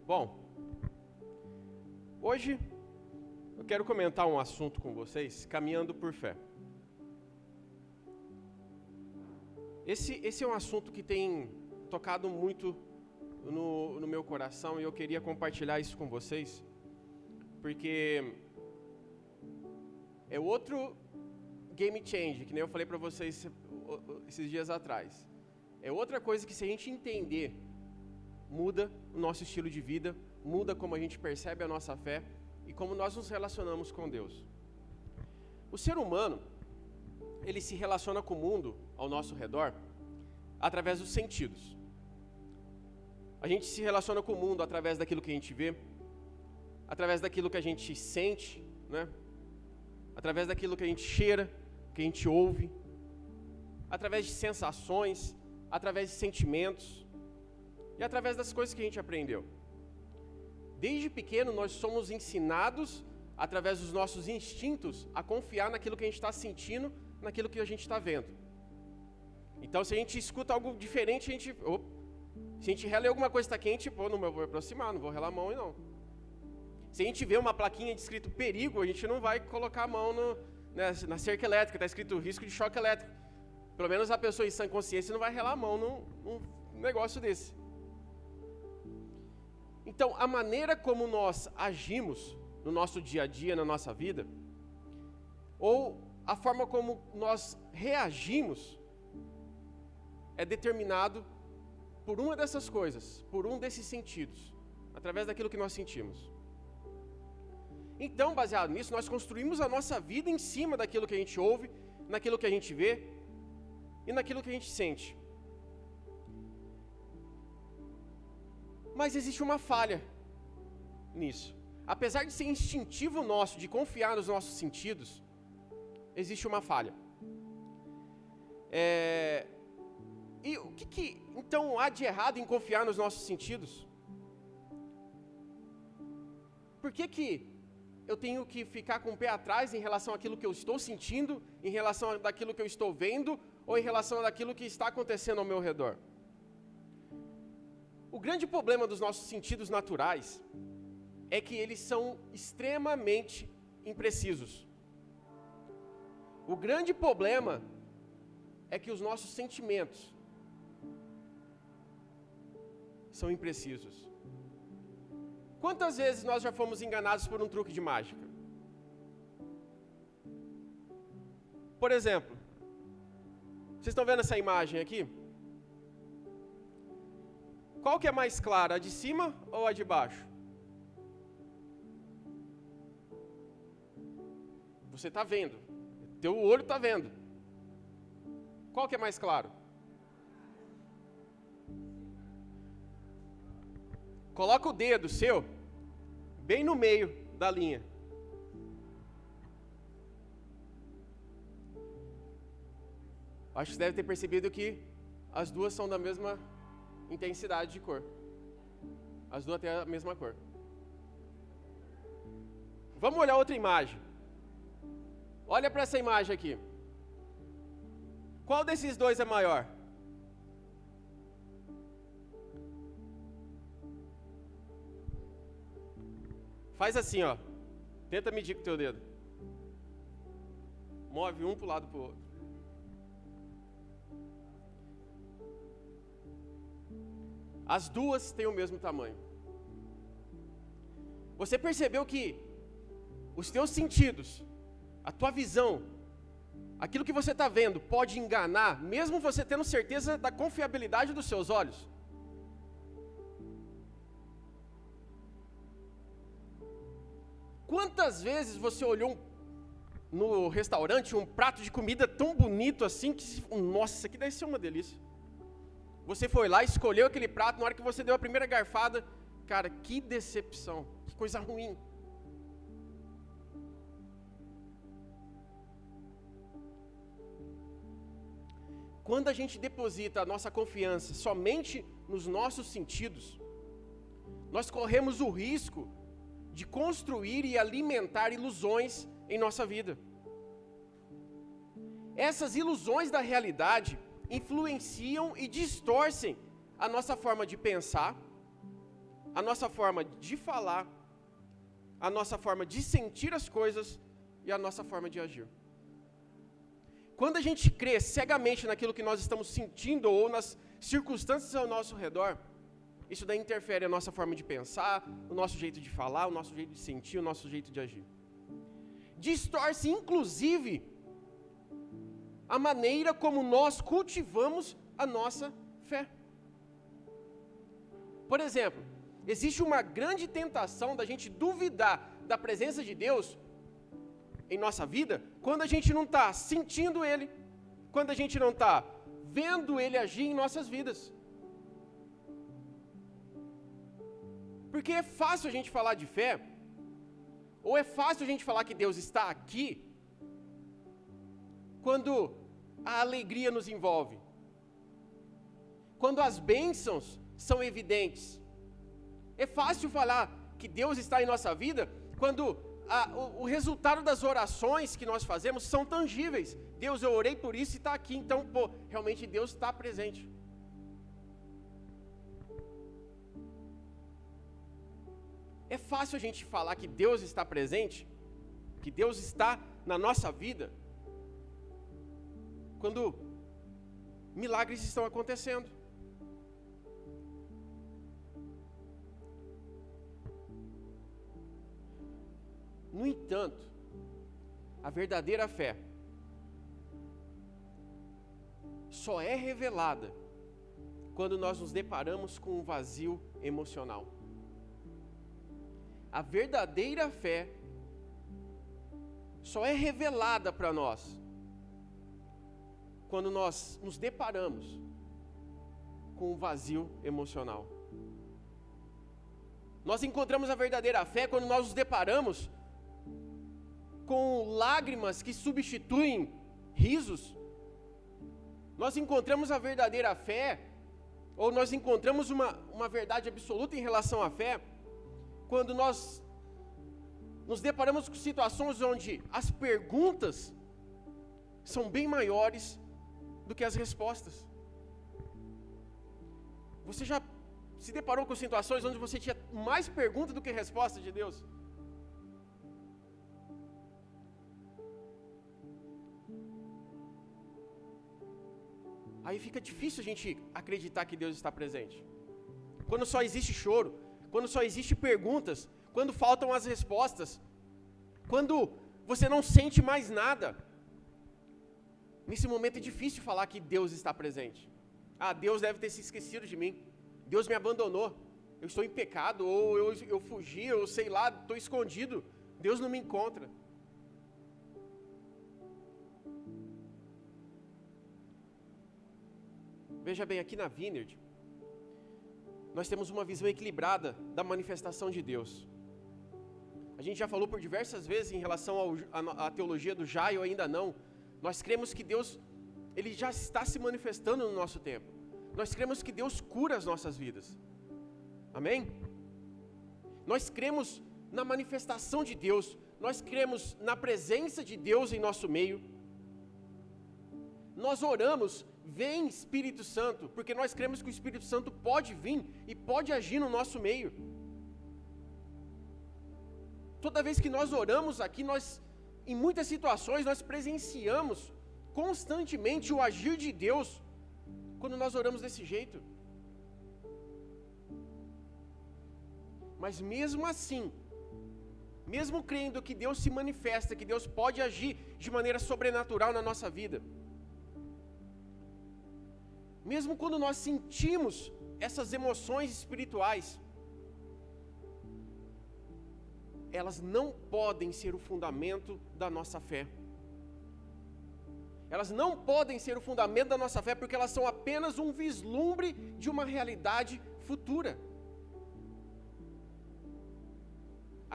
Bom, hoje eu quero comentar um assunto com vocês, caminhando por fé. Esse é um assunto que tem tocado muito no meu coração e eu queria compartilhar isso com vocês, porque é outro game change, que nem eu falei para vocês esses dias atrás. É outra coisa que, se a gente entender, muda o nosso estilo de vida, muda como a gente percebe a nossa fé e como nós nos relacionamos com Deus. O ser humano, ele se relaciona com o mundo ao nosso redor através dos sentidos. A gente se relaciona com o mundo através daquilo que a gente vê, através daquilo que a gente sente, né? Através daquilo que a gente cheira, que a gente ouve, através de sensações, através de sentimentos e através das coisas que a gente aprendeu. Desde pequeno nós somos ensinados, através dos nossos instintos, a confiar naquilo que a gente está sentindo, naquilo que a gente está vendo. Então, se a gente escuta algo diferente, se a gente rela alguma coisa que está quente, não vou aproximar, não vou relar a mão e não. Se a gente vê uma plaquinha de escrito perigo, a gente não vai colocar a mão na cerca elétrica, está escrito risco de choque elétrico. Pelo menos a pessoa em sã consciência não vai relar a mão num negócio desse. Então, a maneira como nós agimos no nosso dia a dia, na nossa vida, ou a forma como nós reagimos, é determinado por uma dessas coisas, por um desses sentidos, através daquilo que nós sentimos. Então, baseado nisso, nós construímos a nossa vida em cima daquilo que a gente ouve, naquilo que a gente vê e naquilo que a gente sente. Mas existe uma falha nisso. Apesar de ser instintivo nosso, de confiar nos nossos sentidos, existe uma falha. E o que então há de errado em confiar nos nossos sentidos? Por que eu tenho que ficar com o pé atrás em relação àquilo que eu estou sentindo, em relação àquilo que eu estou vendo, ou em relação àquilo que está acontecendo ao meu redor? O grande problema dos nossos sentidos naturais é que eles são extremamente imprecisos. O grande problema é que os nossos sentimentos são imprecisos. Quantas vezes nós já fomos enganados por um truque de mágica? Por exemplo, vocês estão vendo essa imagem aqui? Qual que é mais clara, a de cima ou a de baixo? Você está vendo, teu olho está vendo. Qual que é mais claro? Coloca o dedo seu bem no meio da linha. Acho que você deve ter percebido que as duas são da mesma intensidade de cor. As duas têm a mesma cor. Vamos olhar outra imagem. Olha para essa imagem aqui. Qual desses dois é maior? Faz assim, ó. Tenta medir com o teu dedo. Move um para o lado para o outro. As duas têm o mesmo tamanho. Você percebeu que os teus sentidos, a tua visão, aquilo que você está vendo pode enganar, mesmo você tendo certeza da confiabilidade dos seus olhos? Quantas vezes você olhou no restaurante um prato de comida tão bonito assim, que, nossa, isso aqui deve ser uma delícia. Você foi lá, escolheu aquele prato, na hora que você deu a primeira garfada, cara, que decepção, que coisa ruim. Quando a gente deposita a nossa confiança somente nos nossos sentidos, nós corremos o risco de construir e alimentar ilusões em nossa vida. Essas ilusões da realidade influenciam e distorcem a nossa forma de pensar, a nossa forma de falar, a nossa forma de sentir as coisas e a nossa forma de agir. Quando a gente crê cegamente naquilo que nós estamos sentindo ou nas circunstâncias ao nosso redor, isso daí interfere a nossa forma de pensar, o nosso jeito de falar, o nosso jeito de sentir, o nosso jeito de agir. Distorce, inclusive, a maneira como nós cultivamos a nossa fé. Por exemplo, existe uma grande tentação da gente duvidar da presença de Deus em nossa vida quando a gente não está sentindo Ele, quando a gente não está vendo Ele agir em nossas vidas. Porque é fácil a gente falar de fé, ou é fácil a gente falar que Deus está aqui, quando a alegria nos envolve, quando as bênçãos são evidentes. É fácil falar que Deus está em nossa vida quando o resultado das orações que nós fazemos são tangíveis. Deus, eu orei por isso e está aqui, então, realmente Deus está presente. É fácil a gente falar que Deus está presente, que Deus está na nossa vida, quando milagres estão acontecendo. No entanto, a verdadeira fé só é revelada quando nós nos deparamos com um vazio emocional. A verdadeira fé só é revelada para nós quando nós nos deparamos com um vazio emocional. Nós encontramos a verdadeira fé quando nós nos deparamos com lágrimas que substituem risos. Nós encontramos a verdadeira fé, ou nós encontramos uma verdade absoluta em relação à fé, quando nós nos deparamos com situações onde as perguntas são bem maiores do que as respostas. Você já se deparou com situações onde você tinha mais perguntas do que respostas de Deus? Aí fica difícil a gente acreditar que Deus está presente. Quando só existe choro, quando só existe perguntas, quando faltam as respostas, quando você não sente mais nada. Nesse momento é difícil falar que Deus está presente. Ah, Deus deve ter se esquecido de mim. Deus me abandonou. Eu estou em pecado, ou eu fugi, ou sei lá, estou escondido. Deus não me encontra. Veja bem, aqui na Vineyard, nós temos uma visão equilibrada da manifestação de Deus. A gente já falou por diversas vezes em relação à teologia do já e ainda não. Nós cremos que Deus, Ele já está se manifestando no nosso tempo. Nós cremos que Deus cura as nossas vidas. Amém? Nós cremos na manifestação de Deus. Nós cremos na presença de Deus em nosso meio. Nós oramos, vem Espírito Santo, porque nós cremos que o Espírito Santo pode vir e pode agir no nosso meio. Toda vez que nós oramos aqui, em muitas situações, nós presenciamos constantemente o agir de Deus, quando nós oramos desse jeito. Mas mesmo assim, mesmo crendo que Deus se manifesta, que Deus pode agir de maneira sobrenatural na nossa vida, mesmo quando nós sentimos essas emoções espirituais, elas não podem ser o fundamento da nossa fé. Elas não podem ser o fundamento da nossa fé porque elas são apenas um vislumbre de uma realidade futura.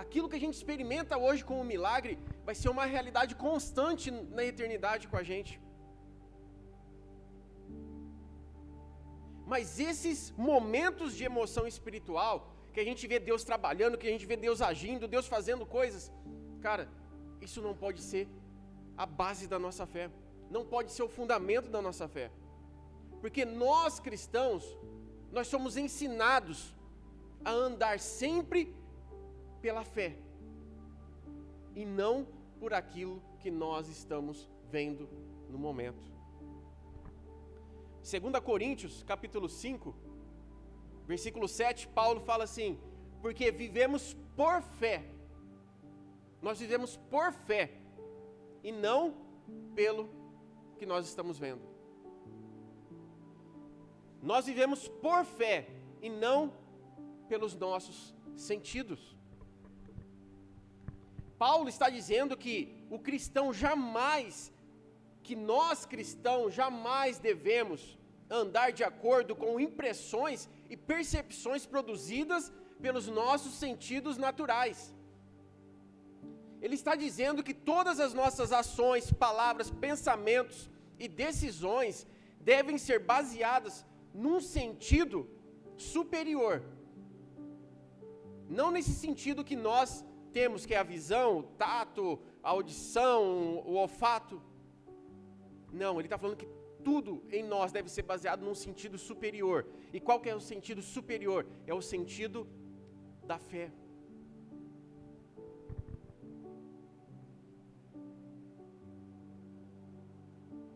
Aquilo que a gente experimenta hoje como milagre vai ser uma realidade constante na eternidade com a gente. Mas esses momentos de emoção espiritual, que a gente vê Deus trabalhando, que a gente vê Deus agindo, Deus fazendo coisas, cara, isso não pode ser a base da nossa fé, não pode ser o fundamento da nossa fé, porque nós cristãos, nós somos ensinados a andar sempre pela fé e não por aquilo que nós estamos vendo no momento. 2 Coríntios, capítulo 5, versículo 7, Paulo fala assim: porque vivemos por fé. Nós vivemos por fé e não pelo que nós estamos vendo. Nós vivemos por fé e não pelos nossos sentidos. Paulo está dizendo que o cristão jamais, que nós cristãos jamais devemos andar de acordo com impressões e percepções produzidas pelos nossos sentidos naturais. Ele está dizendo que todas as nossas ações, palavras, pensamentos e decisões devem ser baseadas num sentido superior. Não nesse sentido que nós temos, que é a visão, o tato, a audição, o olfato. Não, ele está falando que tudo em nós deve ser baseado num sentido superior. E qual que é o sentido superior? É o sentido da fé.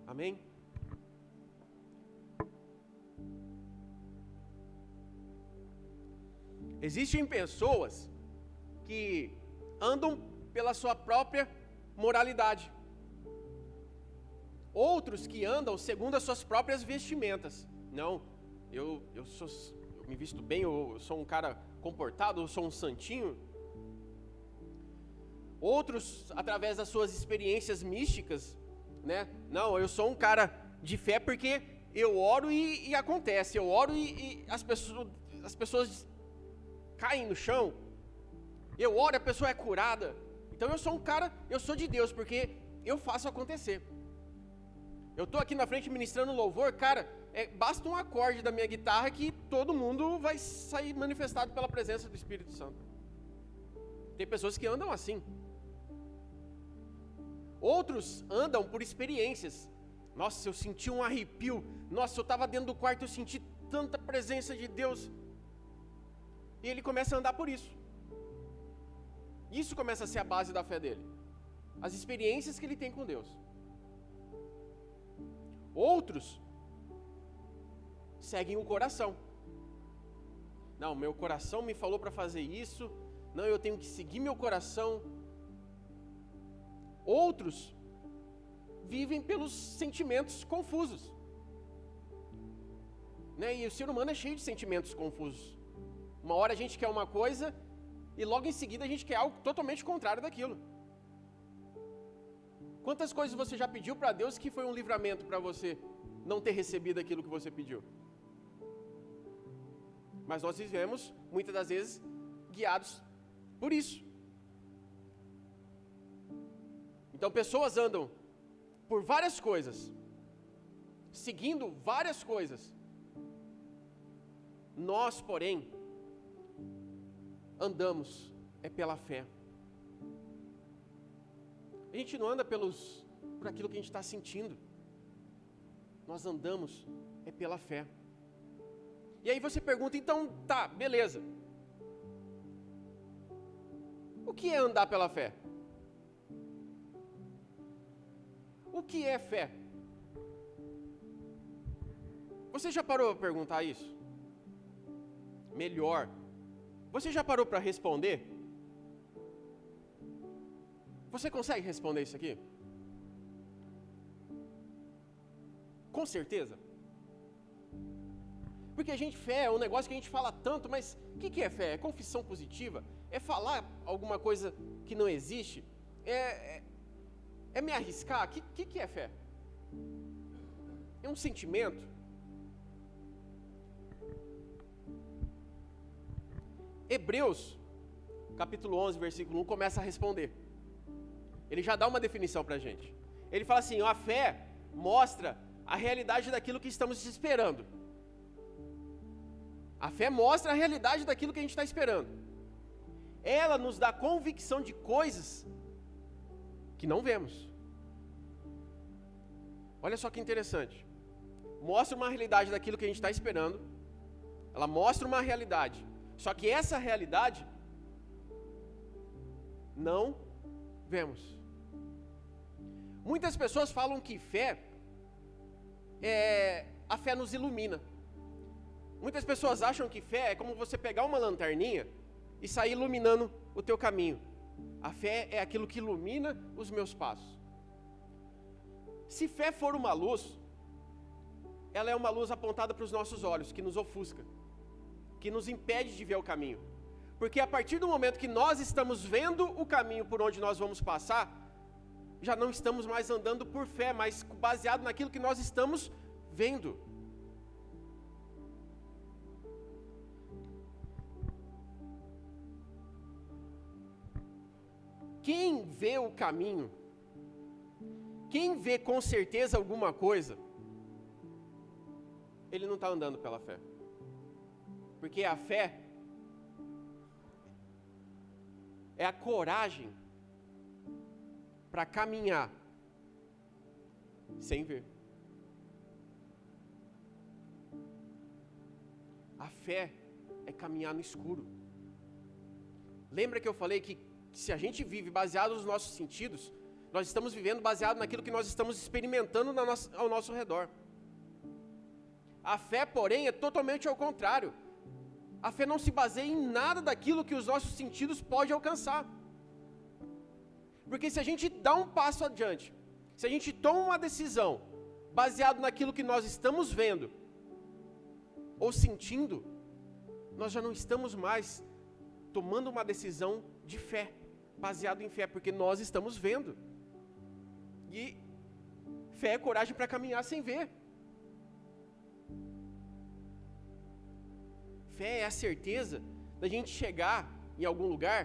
Amém? Existem pessoas que andam pela sua própria moralidade. Outros que andam segundo as suas próprias vestimentas. Não, eu me visto bem, eu sou um cara comportado, eu sou um santinho. Outros, através das suas experiências místicas, né? Não, eu sou um cara de fé porque eu oro e acontece. Eu oro e as pessoas caem no chão. Eu oro e a pessoa é curada. Então eu sou um cara, eu sou de Deus porque eu faço acontecer. Eu estou aqui na frente ministrando louvor, cara, basta um acorde da minha guitarra que todo mundo vai sair manifestado pela presença do Espírito Santo. Tem pessoas que andam assim. Outros andam por experiências. Nossa, eu senti um arrepio. Nossa, eu estava dentro do quarto, eu senti tanta presença de Deus. E ele começa a andar por isso. Isso começa a ser a base da fé dele. As experiências que ele tem com Deus. Outros seguem o coração. Não, meu coração me falou para fazer isso. Não, eu tenho que seguir meu coração. Outros vivem pelos sentimentos confusos. Né? E o ser humano é cheio de sentimentos confusos. Uma hora a gente quer uma coisa e logo em seguida a gente quer algo totalmente contrário daquilo. Quantas coisas você já pediu para Deus que foi um livramento para você não ter recebido aquilo que você pediu? Mas nós vivemos, muitas das vezes, guiados por isso. Então pessoas andam por várias coisas, seguindo várias coisas. Nós, porém, andamos pela fé. A gente não anda por aquilo que a gente está sentindo. Nós andamos pela fé. E aí você pergunta, então, tá, beleza. O que é andar pela fé? O que é fé? Você já parou para perguntar isso? Melhor. Você já parou para responder? Você consegue responder isso aqui? Com certeza. Porque fé é um negócio que a gente fala tanto, mas o que é fé? É confissão positiva? É falar alguma coisa que não existe? É me arriscar? O que é fé? É um sentimento? Hebreus, capítulo 11, versículo 1, começa a responder. Ele já dá uma definição para a gente. Ele fala assim, a fé mostra a realidade daquilo que estamos esperando. A fé mostra a realidade daquilo que a gente está esperando. Ela nos dá convicção de coisas que não vemos. Olha só que interessante. Mostra uma realidade daquilo que a gente está esperando. Ela mostra uma realidade. Só que essa realidade não vemos. Muitas pessoas falam que a fé nos ilumina. Muitas pessoas acham que fé é como você pegar uma lanterninha e sair iluminando o teu caminho. A fé é aquilo que ilumina os meus passos. Se fé for uma luz, ela é uma luz apontada para os nossos olhos, que nos ofusca, que nos impede de ver o caminho. Porque a partir do momento que nós estamos vendo o caminho por onde nós vamos passar, já não estamos mais andando por fé, mas baseado naquilo que nós estamos vendo. Quem vê o caminho, quem vê com certeza alguma coisa, ele não está andando pela fé. Porque a fé é a coragem para caminhar sem ver. A fé é caminhar no escuro. Lembra que eu falei que se a gente vive baseado nos nossos sentidos, nós estamos vivendo baseado naquilo que nós estamos experimentando ao nosso redor. A fé, porém, é totalmente ao contrário. A fé não se baseia em nada daquilo que os nossos sentidos podem alcançar. Porque se a gente dá um passo adiante, se a gente toma uma decisão baseado naquilo que nós estamos vendo ou sentindo, nós já não estamos mais tomando uma decisão de fé, baseado em fé, porque nós estamos vendo. E fé é coragem para caminhar sem ver. Fé é a certeza da gente chegar em algum lugar,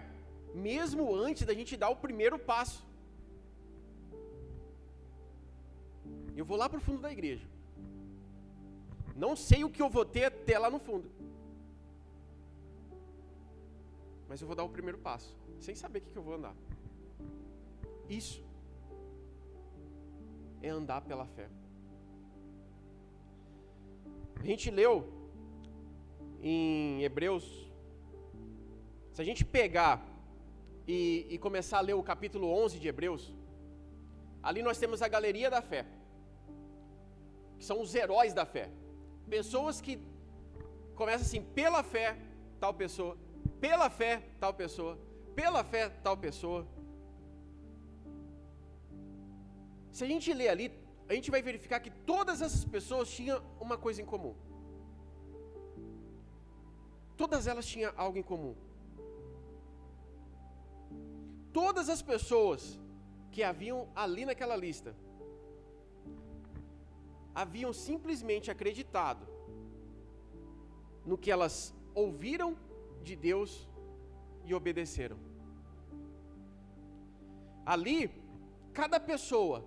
mesmo antes da gente dar o primeiro passo. Eu vou lá para o fundo da igreja. Não sei o que eu vou ter até lá no fundo. Mas eu vou dar o primeiro passo, sem saber o que eu vou andar. Isso é andar pela fé. A gente leu em Hebreus, se a gente pegar e começar a ler o capítulo 11 de Hebreus, ali nós temos a galeria da fé, que são os heróis da fé. Pessoas que começam assim, pela fé, tal pessoa, pela fé, tal pessoa, pela fé, tal pessoa. Se a gente ler ali, a gente vai verificar que todas essas pessoas tinham uma coisa em comum. Todas elas tinham algo em comum. Todas as pessoas que haviam ali naquela lista haviam simplesmente acreditado no que elas ouviram de Deus e obedeceram. Ali, cada pessoa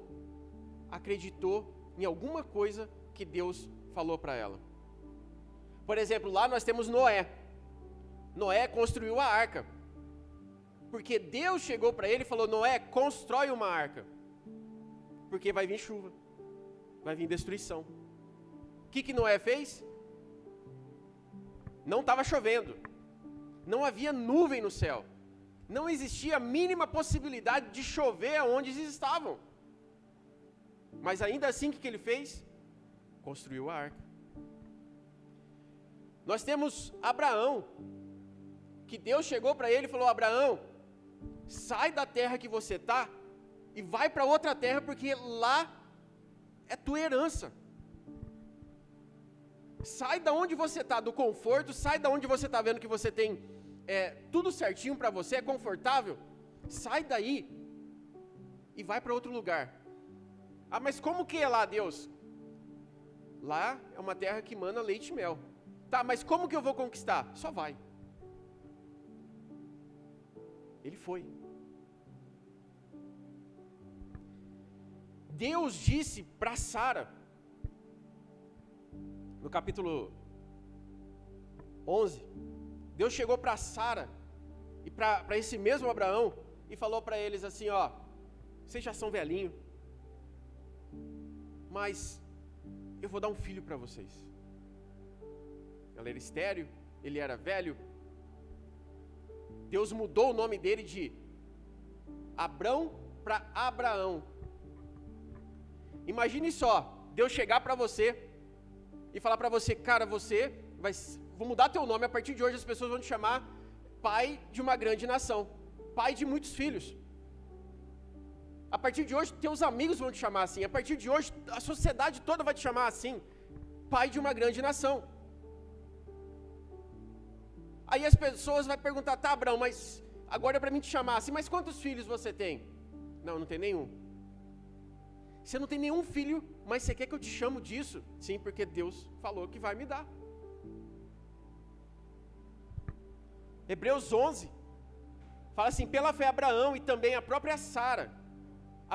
acreditou em alguma coisa que Deus falou para ela. Por exemplo, lá nós temos Noé. Noé construiu a arca, porque Deus chegou para ele e falou: Noé, constrói uma arca, porque vai vir chuva, vai vir destruição. O que Noé fez? Não estava chovendo, não havia nuvem no céu, não existia a mínima possibilidade de chover onde eles estavam. Mas ainda assim, o que ele fez? Construiu a arca. Nós temos Abraão, que Deus chegou para ele e falou: Abraão, sai da terra que você está e vai para outra terra, porque lá é tua herança. Sai da onde você está, do conforto, sai da onde você está vendo que você tem tudo certinho para você, é confortável. Sai daí e vai para outro lugar. Ah, mas como que é lá, Deus? Lá é uma terra que mana leite e mel. Tá, mas como que eu vou conquistar? Só vai. Ele foi. Deus disse para Sara, no capítulo 11, Deus chegou para Sara e para esse mesmo Abraão e falou para eles assim: ó, vocês já são velhinhos, mas eu vou dar um filho para vocês. Ela era estéril, ele era velho, Deus mudou o nome dele de Abrão para Abraão. Imagine só, Deus chegar para você e falar para você, cara, vou mudar teu nome, a partir de hoje as pessoas vão te chamar pai de uma grande nação, pai de muitos filhos. A partir de hoje, teus amigos vão te chamar assim, a partir de hoje, a sociedade toda vai te chamar assim, pai de uma grande nação. Aí as pessoas vão perguntar, tá, Abraão, mas agora é para mim te chamar assim, mas quantos filhos você tem? Não, não tem nenhum. Você não tem nenhum filho, mas você quer que eu te chamo disso? Sim, porque Deus falou que vai me dar. Hebreus 11 fala assim, pela fé Abraão e também a própria Sara,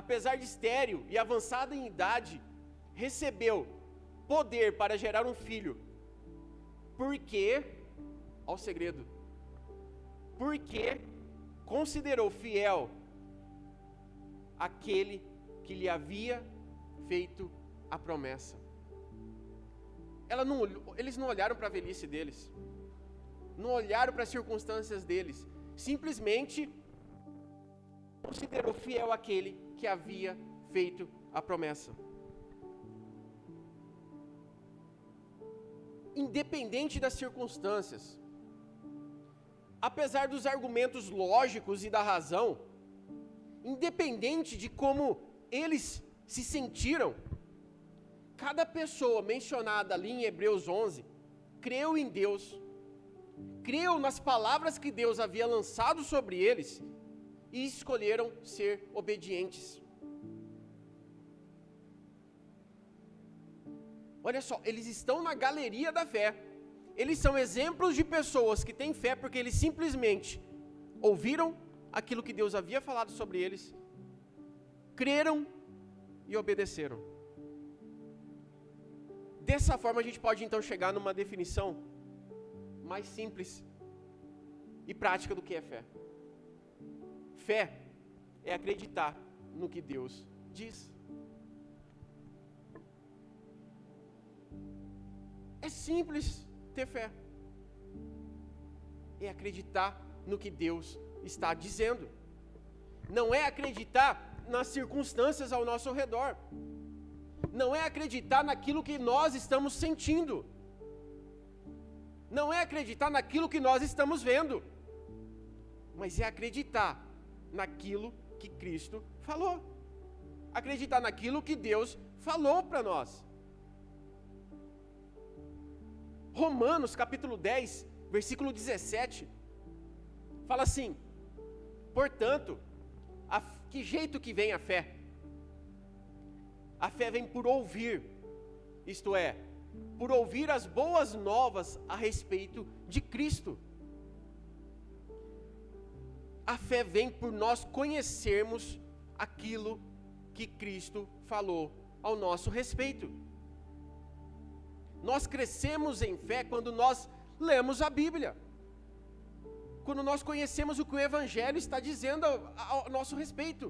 apesar de estéril e avançada em idade, recebeu poder para gerar um filho, porque, ao segredo, porque considerou fiel aquele que lhe havia feito a promessa. Eles não olharam para a velhice deles, não olharam para as circunstâncias deles, simplesmente considerou fiel aquele que havia feito a promessa. Independente das circunstâncias, apesar dos argumentos lógicos e da razão, independente de como eles se sentiram, cada pessoa mencionada ali em Hebreus 11, creu em Deus, creu nas palavras que Deus havia lançado sobre eles, e escolheram ser obedientes. Olha só, eles estão na galeria da fé. Eles são exemplos de pessoas que têm fé porque eles simplesmente ouviram aquilo que Deus havia falado sobre eles, creram e obedeceram. Dessa forma a gente pode então chegar numa definição mais simples e prática do que é fé. Fé é acreditar no que Deus diz. É simples ter fé. É acreditar no que Deus está dizendo. Não é acreditar nas circunstâncias ao nosso redor. Não é acreditar naquilo que nós estamos sentindo. Não é acreditar naquilo que nós estamos vendo. Mas é acreditar naquilo que Cristo falou. Acreditar naquilo que Deus falou para nós. Romanos capítulo 10, versículo 17, fala assim, portanto, que jeito que vem a fé? A fé vem por ouvir, isto é, por ouvir as boas novas a respeito de Cristo. A fé vem por nós conhecermos aquilo que Cristo falou ao nosso respeito. Nós crescemos em fé quando nós lemos a Bíblia, quando nós conhecemos o que o Evangelho está dizendo ao nosso respeito.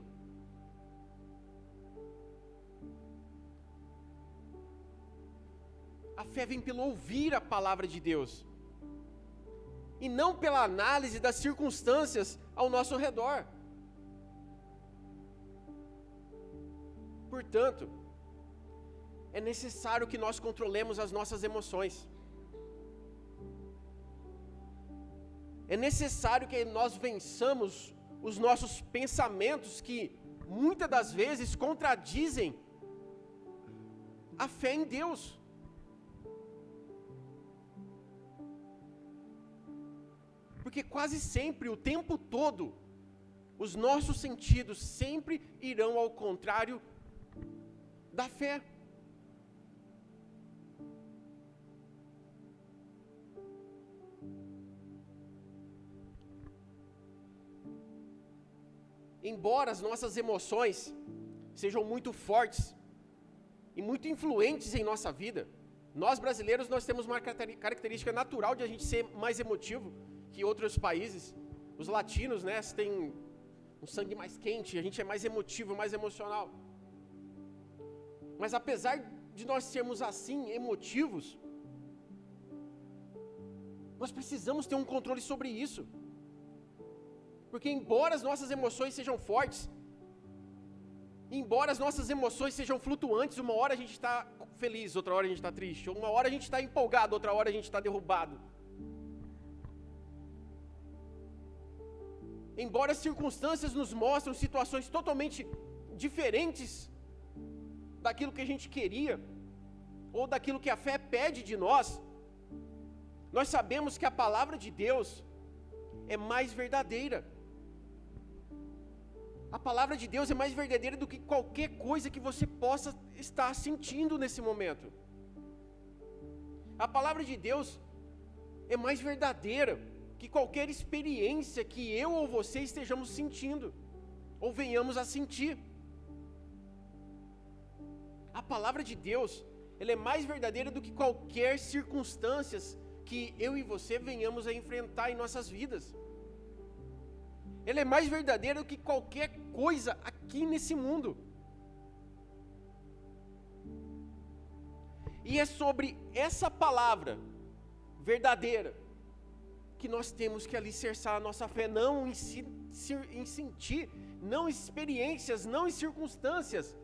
A fé vem pelo ouvir a palavra de Deus, e não pela análise das circunstâncias ao nosso redor. Portanto, é necessário que nós controlemos as nossas emoções. É necessário que nós vençamos os nossos pensamentos que muitas das vezes contradizem a fé em Deus. Porque quase sempre, o tempo todo, os nossos sentidos sempre irão ao contrário da fé. Embora as nossas emoções sejam muito fortes e muito influentes em nossa vida, nós brasileiros nós temos uma característica natural de a gente ser mais emotivo que outros países. Os latinos, né, têm um sangue mais quente, a gente é mais emotivo, mais emocional. Mas apesar de nós sermos assim, emotivos, nós precisamos ter um controle sobre isso. Porque embora as nossas emoções sejam fortes, embora as nossas emoções sejam flutuantes, uma hora a gente está feliz, outra hora a gente está triste, uma hora a gente está empolgado, outra hora a gente está derrubado. Embora as circunstâncias nos mostrem situações totalmente diferentes daquilo que a gente queria, ou daquilo que a fé pede de nós, nós sabemos que a palavra de Deus é mais verdadeira. A palavra de Deus é mais verdadeira do que qualquer coisa que você possa estar sentindo nesse momento. A palavra de Deus é mais verdadeira que qualquer experiência que eu ou você estejamos sentindo, ou venhamos a sentir. A palavra de Deus, ela é mais verdadeira do que qualquer circunstâncias que eu e você venhamos a enfrentar em nossas vidas. Ela é mais verdadeira do que qualquer coisa aqui nesse mundo. E é sobre essa palavra verdadeira que nós temos que alicerçar a nossa fé, não em sentir, não em experiências, não em circunstâncias,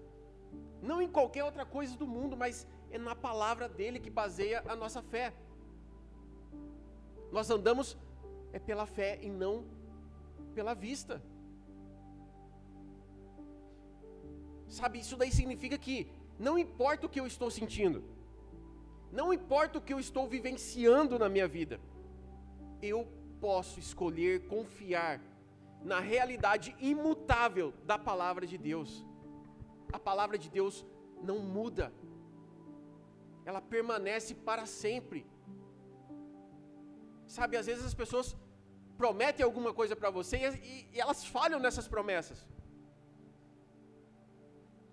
não em qualquer outra coisa do mundo, mas é na palavra dele que baseia a nossa fé. Nós andamos pela fé e não pela vista. Sabe, isso daí significa que não importa o que eu estou sentindo, não importa o que eu estou vivenciando na minha vida, eu posso escolher confiar na realidade imutável da palavra de Deus. A palavra de Deus não muda, ela permanece para sempre. Sabe, às vezes as pessoas prometem alguma coisa para você e elas falham nessas promessas.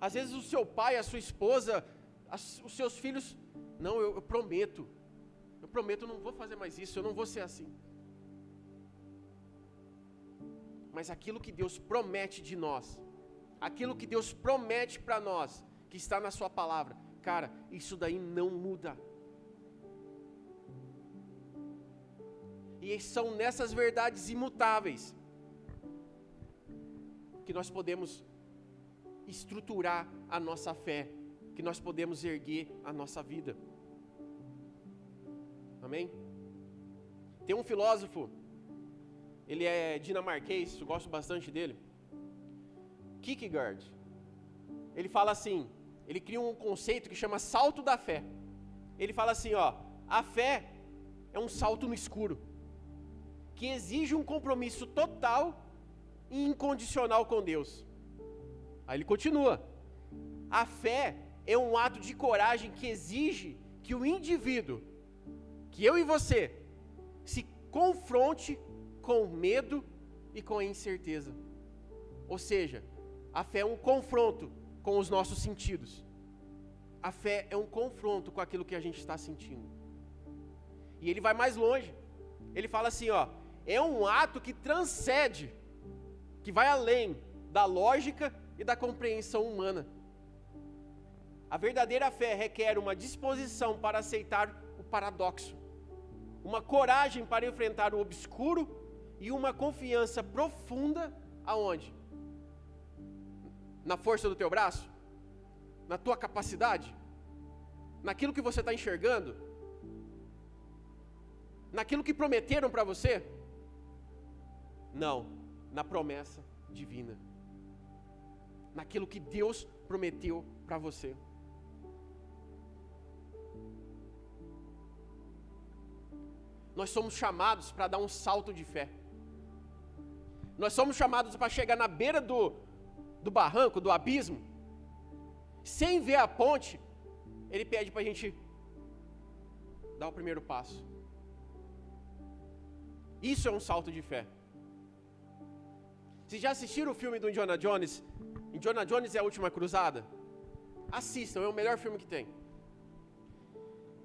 Às vezes o seu pai, a sua esposa, os seus filhos, não, eu prometo, eu não vou fazer mais isso, eu não vou ser assim. Mas aquilo que Deus promete de nós, aquilo que Deus promete para nós, que está na sua palavra, cara, isso daí não muda. E são nessas verdades imutáveis que nós podemos estruturar a nossa fé, que nós podemos erguer a nossa vida. Amém? Tem um filósofo, ele é dinamarquês, eu gosto bastante dele, Kierkegaard. Ele fala assim, ele cria um conceito que chama salto da fé. Ele fala assim, ó, a fé é um salto no escuro, que exige um compromisso total e incondicional com Deus. Aí ele continua, a fé é um ato de coragem que exige que o indivíduo, que eu e você, se confronte com o medo e com a incerteza. Ou seja, a fé é um confronto com os nossos sentidos. A fé é um confronto com aquilo que a gente está sentindo. E ele vai mais longe. Ele fala assim, ó, é um ato que transcende, que vai além da lógica e da compreensão humana. A verdadeira fé requer uma disposição para aceitar o paradoxo, uma coragem para enfrentar o obscuro e uma confiança profunda aonde? Na força do teu braço? Na tua capacidade? Naquilo que você está enxergando? Naquilo que prometeram para você? Não, na promessa divina. Naquilo que Deus prometeu para você. Nós somos chamados para dar um salto de fé. Nós somos chamados para chegar na beira do barranco, do abismo, sem ver a ponte. Ele pede para a gente dar o primeiro passo. Isso é um salto de fé. Vocês já assistiram o filme do Indiana Jones? Indiana Jones é a Última Cruzada? Assistam, é o melhor filme que tem.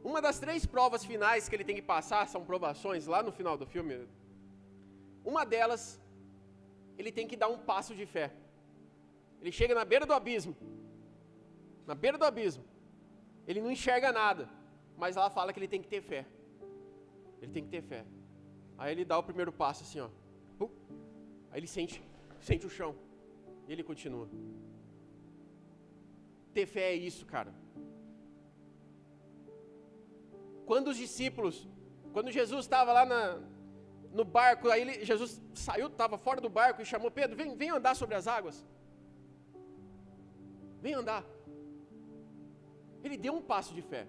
Uma das 3 provas finais que ele tem que passar, são provações lá no final do filme. Uma delas, ele tem que dar um passo de fé. Ele chega na beira do abismo. Na beira do abismo. Ele não enxerga nada, mas lá fala que ele tem que ter fé. Ele tem que ter fé. Aí ele dá o primeiro passo assim, ó. Aí ele sente o chão. E ele continua. Ter fé é isso, cara. Quando Jesus estava lá no barco, aí Jesus saiu, estava fora do barco e chamou Pedro, vem andar sobre as águas. Vem andar. Ele deu um passo de fé.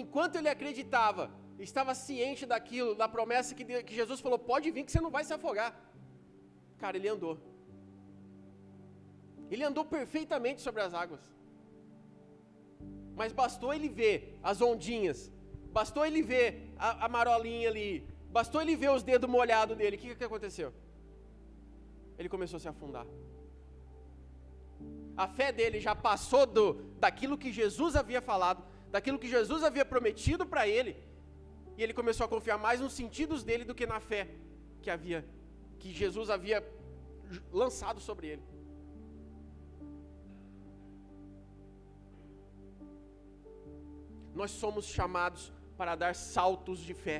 Enquanto ele acreditava, estava ciente daquilo, da promessa que Jesus falou, pode vir que você não vai se afogar. Cara, ele andou. Ele andou perfeitamente sobre as águas. Mas bastou ele ver as ondinhas, bastou ele ver a marolinha ali, bastou ele ver os dedos molhados dele, o que aconteceu? Ele começou a se afundar. A fé dele já passou daquilo que Jesus havia falado, daquilo que Jesus havia prometido para ele, e ele começou a confiar mais nos sentidos dele do que na fé que Jesus havia lançado sobre ele. Nós somos chamados para dar saltos de fé.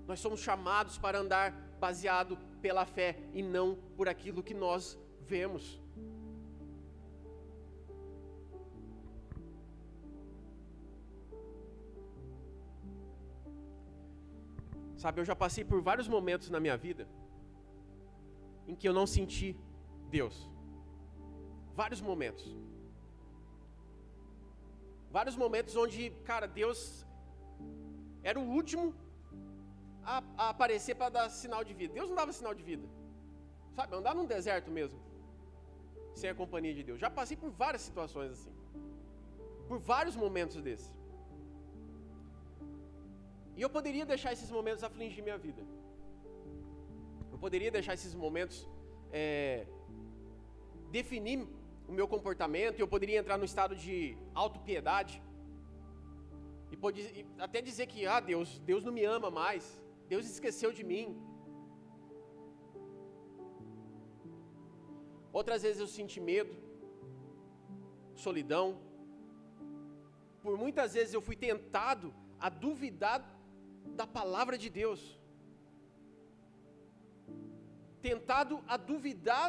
Nós somos chamados para andar baseado pela fé e não por aquilo que nós vemos. Sabe, eu já passei por vários momentos na minha vida em que eu não senti Deus. Vários momentos. Vários momentos onde, cara, Deus era o último a aparecer para dar sinal de vida. Deus não dava sinal de vida. Sabe, andar num deserto mesmo, sem a companhia de Deus. Já passei por várias situações assim. Por vários momentos desses. E eu poderia deixar esses momentos afligir minha vida. Eu poderia deixar esses momentos definir o meu comportamento, e eu poderia entrar no estado de autopiedade, e até dizer que, Deus não me ama mais, Deus esqueceu de mim. Outras vezes eu senti medo, solidão. Por muitas vezes eu fui tentado a duvidar da palavra de Deus, tentado a duvidar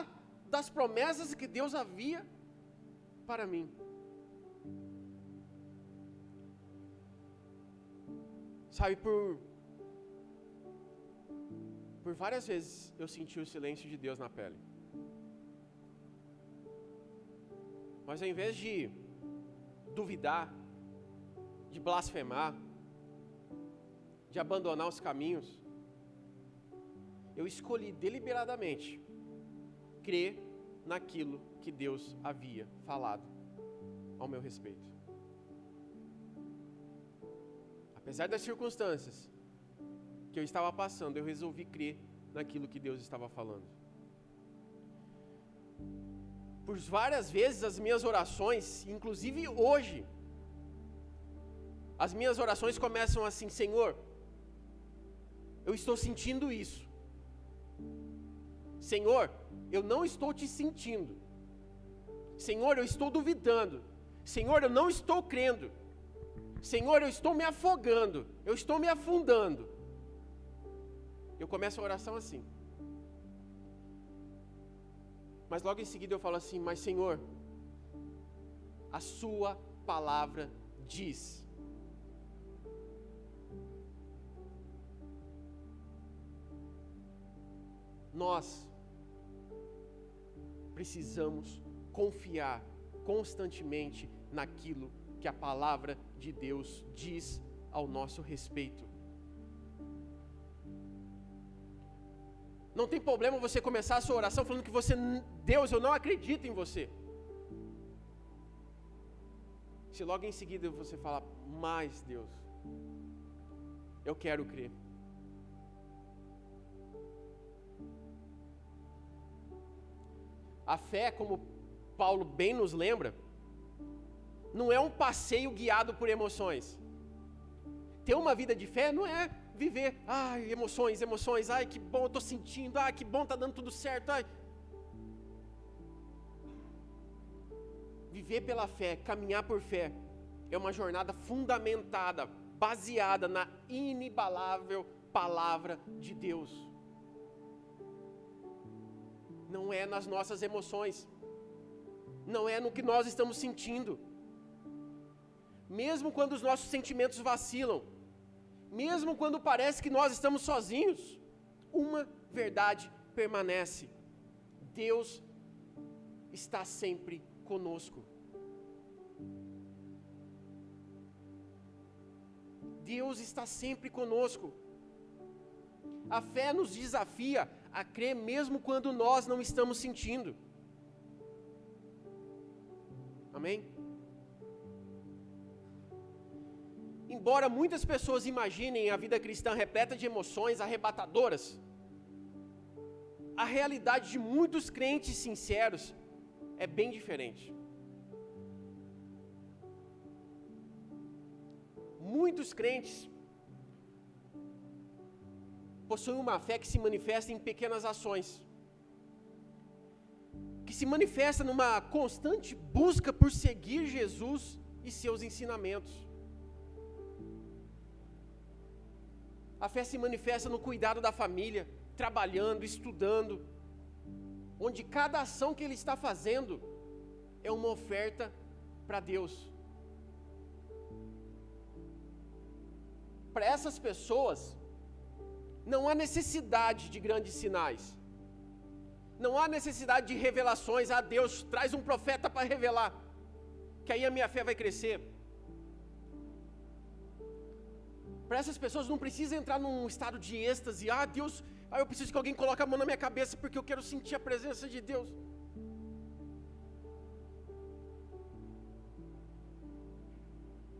das promessas que Deus havia para mim. Sabe, por várias vezes eu senti o silêncio de Deus na pele. Mas ao invés de duvidar, de blasfemar, de abandonar os caminhos, eu escolhi deliberadamente crer naquilo que Deus havia falado ao meu respeito. Apesar das circunstâncias que eu estava passando, eu resolvi crer naquilo que Deus estava falando. Por várias vezes as minhas orações, inclusive hoje, as minhas orações começam assim: Senhor, eu estou sentindo isso. Senhor, eu não estou te sentindo. Senhor, eu estou duvidando. Senhor, eu não estou crendo. Senhor, eu estou me afogando. Eu estou me afundando. Eu começo a oração assim. Mas logo em seguida eu falo assim: mas Senhor, a sua palavra diz. Nós precisamos confiar constantemente naquilo que a palavra de Deus diz ao nosso respeito. Não tem problema você começar a sua oração falando que Deus, eu não acredito em você. Se logo em seguida você falar: mas Deus, eu quero crer. A fé, como Paulo bem nos lembra, não é um passeio guiado por emoções. Ter uma vida de fé não é viver, emoções, que bom eu estou sentindo, que bom está dando tudo certo. Viver pela fé, caminhar por fé, é uma jornada fundamentada baseada na inabalável palavra de Deus. Não é nas nossas emoções, não é no que nós estamos sentindo. Mesmo quando os nossos sentimentos vacilam, mesmo quando parece que nós estamos sozinhos, uma verdade permanece: Deus está sempre conosco. Deus está sempre conosco. A fé nos desafia a crer mesmo quando nós não estamos sentindo. Amém? Embora muitas pessoas imaginem a vida cristã repleta de emoções arrebatadoras, a realidade de muitos crentes sinceros é bem diferente. Muitos crentes possuem uma fé que se manifesta em pequenas ações, que se manifesta numa constante busca por seguir Jesus e seus ensinamentos. A fé se manifesta no cuidado da família, trabalhando, estudando, onde cada ação que ele está fazendo é uma oferta para Deus. Para essas pessoas, não há necessidade de grandes sinais, não há necessidade de revelações. Deus traz um profeta para revelar, que aí a minha fé vai crescer. Para essas pessoas não precisa entrar num estado de êxtase. Deus, eu preciso que alguém coloque a mão na minha cabeça porque eu quero sentir a presença de Deus.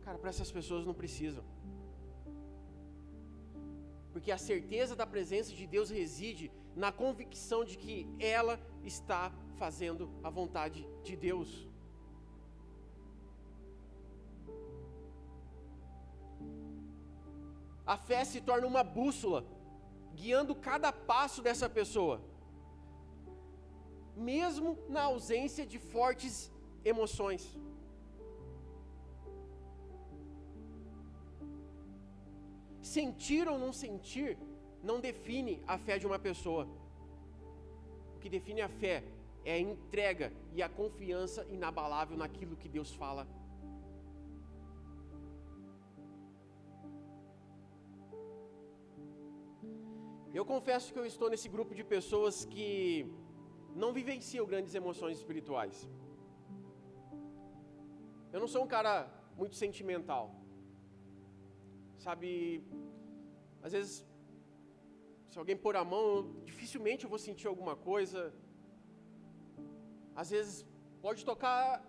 Cara, para essas pessoas não precisam. Porque a certeza da presença de Deus reside na convicção de que ela está fazendo a vontade de Deus. A fé se torna uma bússola, guiando cada passo dessa pessoa, mesmo na ausência de fortes emoções. Sentir ou não sentir não define a fé de uma pessoa. O que define a fé é a entrega e a confiança inabalável naquilo que Deus fala. Eu confesso que eu estou nesse grupo de pessoas que não vivenciam grandes emoções espirituais. Eu não sou um cara muito sentimental. Sabe, às vezes, se alguém pôr a mão, dificilmente eu vou sentir alguma coisa. Às vezes, pode tocar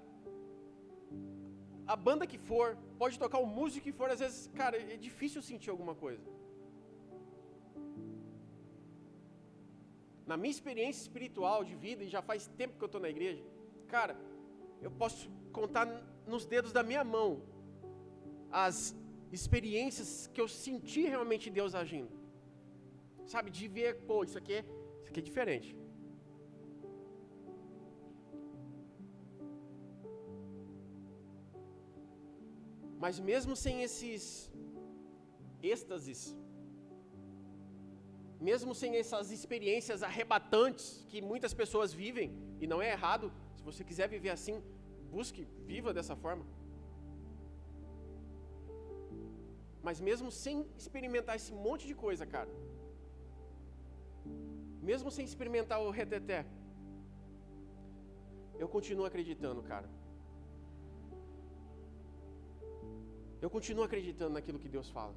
a banda que for, pode tocar o músico que for, às vezes, cara, é difícil sentir alguma coisa. Na minha experiência espiritual de vida, e já faz tempo que eu estou na igreja, cara, eu posso contar nos dedos da minha mão as experiências que eu senti realmente Deus agindo. Sabe, de ver, isso aqui é diferente. Mas mesmo sem esses êxtases, mesmo sem essas experiências arrebatantes que muitas pessoas vivem, e não é errado, se você quiser viver assim, busque, viva dessa forma. Mas mesmo sem experimentar esse monte de coisa, cara, mesmo sem experimentar o reteté, eu continuo acreditando, cara. Eu continuo acreditando naquilo que Deus fala.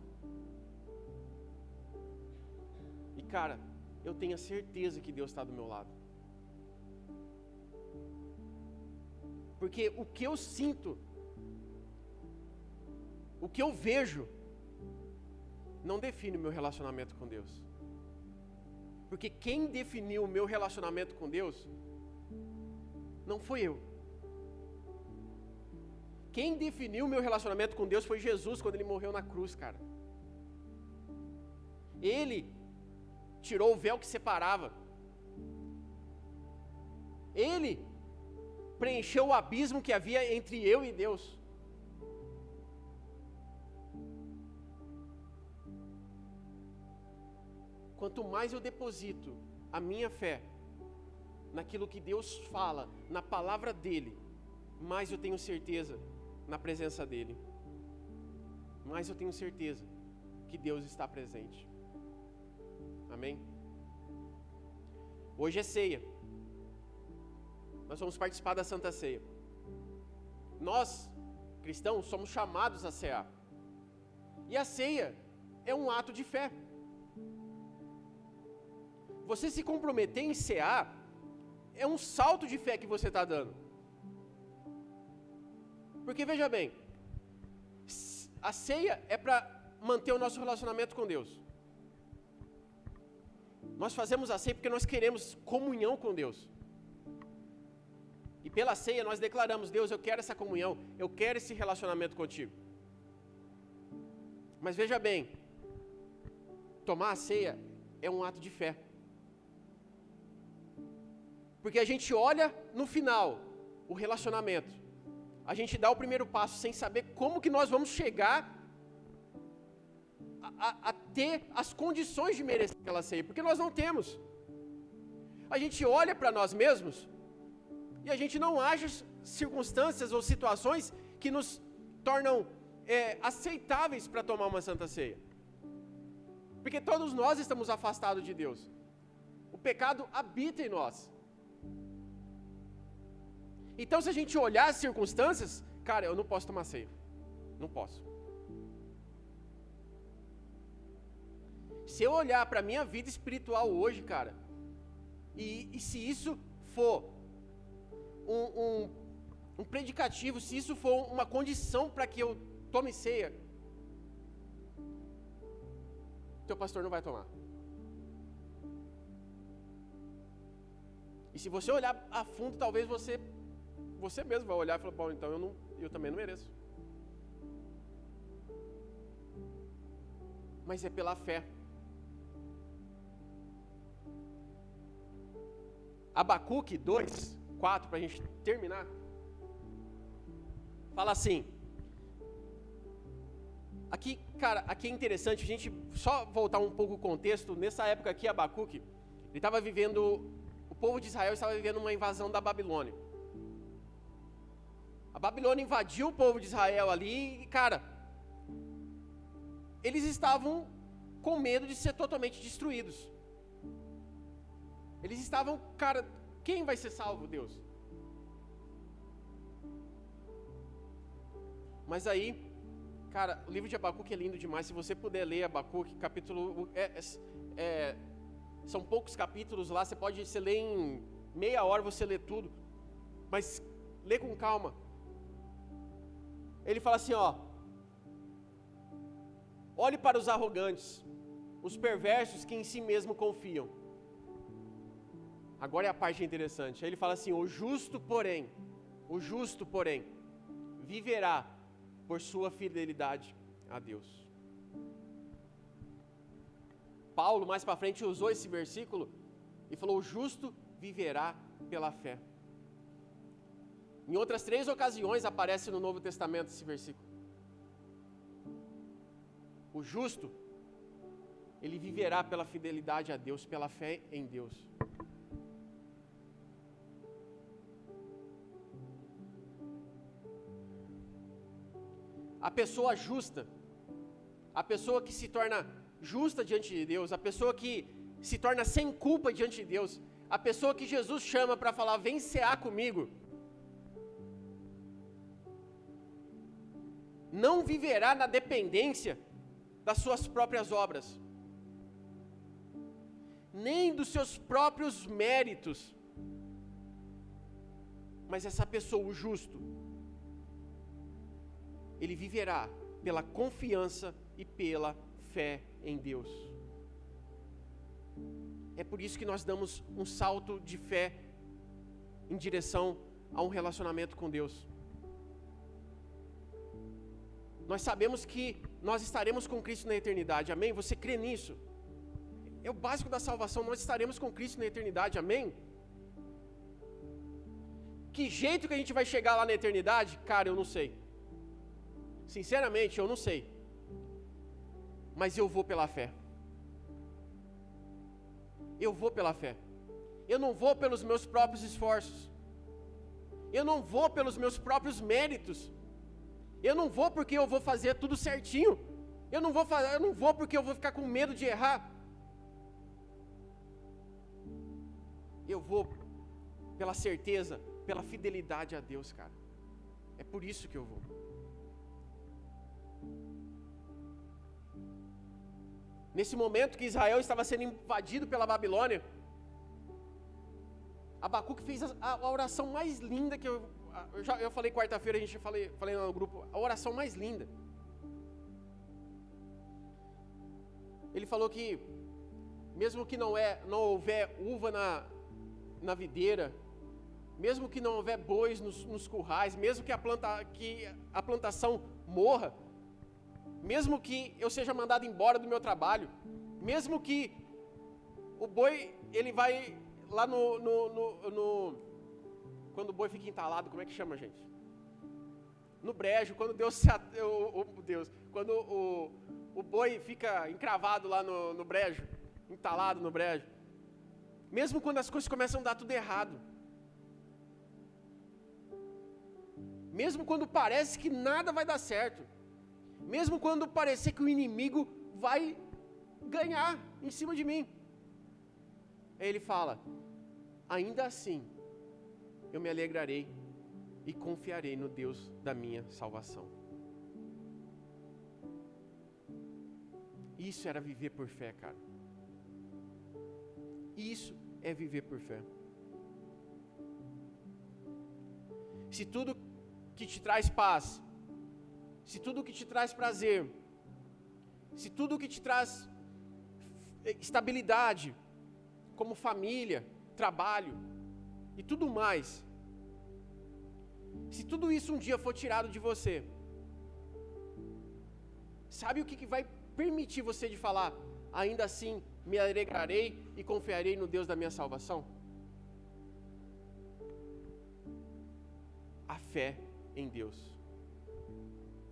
E, cara, eu tenho a certeza que Deus está do meu lado. Porque o que eu sinto, o que eu vejo, não define o meu relacionamento com Deus. Porque quem definiu o meu relacionamento com Deus não foi eu. Quem definiu o meu relacionamento com Deus foi Jesus quando Ele morreu na cruz, cara. Ele tirou o véu que separava. Ele preencheu o abismo que havia entre eu e Deus. quanto mais eu deposito a minha fé naquilo que Deus fala, na palavra dEle, mais eu tenho certeza na presença dEle. Mais eu tenho certeza que Deus está presente. Amém? Hoje é ceia. Nós vamos participar da Santa Ceia. Nós, cristãos, somos chamados a cear. E a ceia é um ato de fé. Você se comprometer em cear é um salto de fé que você está dando. Porque veja bem, a ceia é para manter o nosso relacionamento com Deus. Nós fazemos a ceia porque nós queremos comunhão com Deus. E pela ceia nós declaramos: Deus, eu quero essa comunhão, eu quero esse relacionamento contigo. Mas veja bem, tomar a ceia é um ato de fé. Porque a gente olha no final o relacionamento. A gente dá o primeiro passo sem saber como que nós vamos chegar a ter as condições de merecer aquela ceia. Porque nós não temos. A gente olha para nós mesmos e a gente não acha circunstâncias ou situações que nos tornam aceitáveis para tomar uma santa ceia. Porque todos nós estamos afastados de Deus. O pecado habita em nós. Então, se a gente olhar as circunstâncias, cara, eu não posso tomar ceia. Não posso. Se eu olhar para a minha vida espiritual hoje, cara, e se isso for um predicativo, se isso for uma condição para que eu tome ceia, teu pastor não vai tomar. E se você olhar a fundo, talvez você mesmo vai olhar e falar: bom, então eu também não mereço. Mas é pela fé. Abacuque 2:4, para a gente terminar, fala assim. Aqui, cara, aqui é interessante a gente só voltar um pouco o contexto. Nessa época aqui, Abacuque, ele estava vivendo, o povo de Israel estava vivendo uma invasão da Babilônia. A Babilônia invadiu o povo de Israel ali e, cara, eles estavam com medo de ser totalmente destruídos. Eles estavam, cara, quem vai ser salvo, Deus? Mas aí, cara, o livro de Abacuque é lindo demais. Se você puder ler Abacuque, capítulo... são poucos capítulos lá, você lê em meia hora, você lê tudo. Mas lê com calma. Ele fala assim, ó: olhe para os arrogantes, os perversos que em si mesmo confiam. Agora é a parte interessante. Aí ele fala assim: o justo, porém, viverá por sua fidelidade a Deus. Paulo, mais para frente, usou esse versículo e falou: o justo viverá pela fé. Em outras 3 ocasiões aparece no Novo Testamento esse versículo. O justo, ele viverá pela fidelidade a Deus, pela fé em Deus. A pessoa justa, a pessoa que se torna justa diante de Deus, a pessoa que se torna sem culpa diante de Deus, a pessoa que Jesus chama para falar: vem cear comigo, não viverá na dependência das suas próprias obras, nem dos seus próprios méritos, mas essa pessoa, o justo, ele viverá pela confiança e pela fé em Deus. É por isso que nós damos um salto de fé em direção a um relacionamento com Deus. Nós sabemos que nós estaremos com Cristo na eternidade, amém? Você crê nisso? É o básico da salvação, nós estaremos com Cristo na eternidade, amém? Que jeito que a gente vai chegar lá na eternidade? Cara, eu não sei. Sinceramente, eu não sei. Mas eu vou pela fé. eu vou pela fé. Eu não vou pelos meus próprios esforços. Eu não vou pelos meus próprios méritos. Eu não vou porque eu vou fazer tudo certinho. Eu não vou porque eu vou ficar com medo de errar. Eu vou pela certeza, pela fidelidade a Deus, cara. É por isso que eu vou. Nesse momento que Israel estava sendo invadido pela Babilônia, Abacuque fez a oração mais linda que eu falei quarta-feira, a gente falei no grupo, a oração mais linda. Ele falou que mesmo que não houver uva na videira, mesmo que não houver bois nos currais, mesmo que a plantação morra, mesmo que eu seja mandado embora do meu trabalho, mesmo que o boi, ele vai lá quando o boi fica entalado, como é que chama, gente? No brejo, quando quando o boi fica encravado lá no brejo, entalado no brejo, mesmo quando as coisas começam a dar tudo errado, mesmo quando parece que nada vai dar certo, mesmo quando parecer que o inimigo vai ganhar em cima de mim, aí ele fala, ainda assim, eu me alegrarei e confiarei no Deus da minha salvação. Isso era viver por fé, cara. Isso é viver por fé. Se tudo que te traz paz, se tudo que te traz prazer, se tudo que te traz estabilidade, como família, trabalho e tudo mais, se tudo isso um dia for tirado de você, sabe o que vai permitir você de falar, ainda assim me alegrarei e confiarei no Deus da minha salvação? A fé em Deus.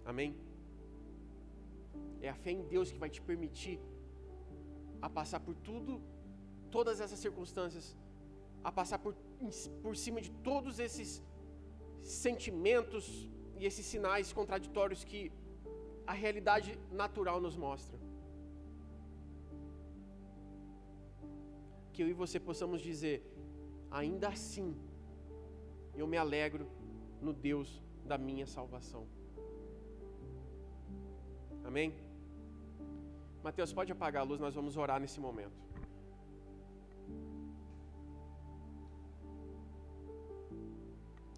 Amém? É a fé em Deus que vai te permitir a passar por todas essas circunstâncias, a passar por cima de todos esses sentimentos e esses sinais contraditórios que a realidade natural nos mostra. Que eu e você possamos dizer, ainda assim, eu me alegro no Deus da minha salvação. Amém? Mateus, pode apagar a luz, nós vamos orar nesse momento.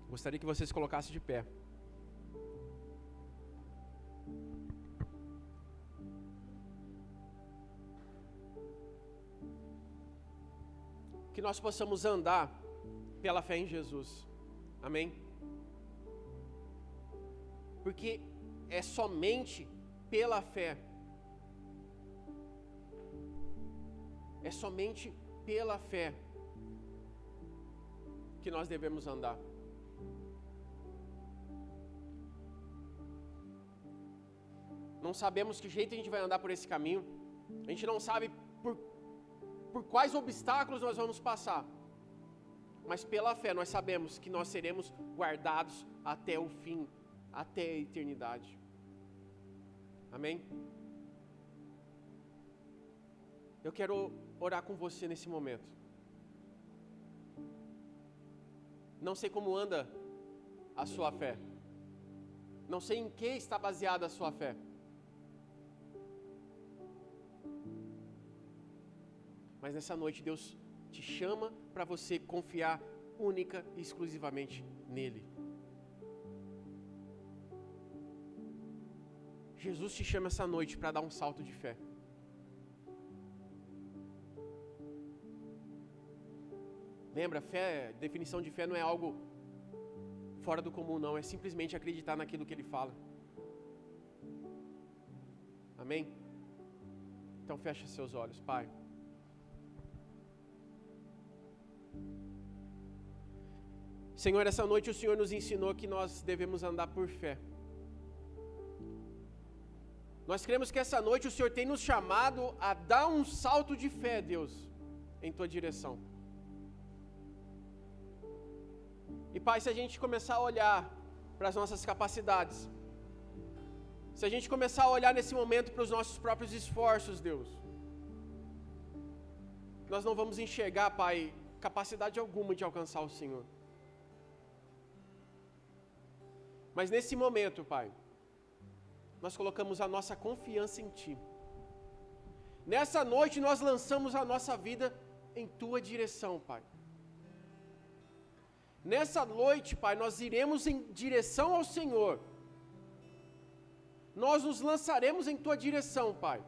Gostaria que vocês colocassem de pé. Que nós possamos andar pela fé em Jesus. Amém? Porque é somente pela fé. É somente pela fé que nós devemos andar. Não sabemos que jeito a gente vai andar por esse caminho. A gente não sabe por quais obstáculos nós vamos passar. Mas pela fé nós sabemos que nós seremos guardados até o fim, até a eternidade. Amém? Eu quero orar com você nesse momento. Não sei como anda a sua fé. Não sei em que está baseada a sua fé. Mas nessa noite Deus te chama para você confiar única e exclusivamente nele. Jesus te chama essa noite para dar um salto de fé. Lembra, fé, definição de fé não é algo fora do comum, não. É simplesmente acreditar naquilo que ele fala. Amém? Então fecha seus olhos, Pai. Senhor, essa noite o Senhor nos ensinou que nós devemos andar por fé. Nós cremos que essa noite o Senhor tem nos chamado a dar um salto de fé, Deus, em tua direção. E Pai, se a gente começar a olhar para as nossas capacidades, se a gente começar a olhar nesse momento para os nossos próprios esforços, Deus, nós não vamos enxergar, Pai, capacidade alguma de alcançar o Senhor. Mas nesse momento, Pai, nós colocamos a nossa confiança em Ti. Nessa noite nós lançamos a nossa vida em Tua direção, Pai. Nessa noite, Pai, nós iremos em direção ao Senhor. Nós nos lançaremos em Tua direção, Pai,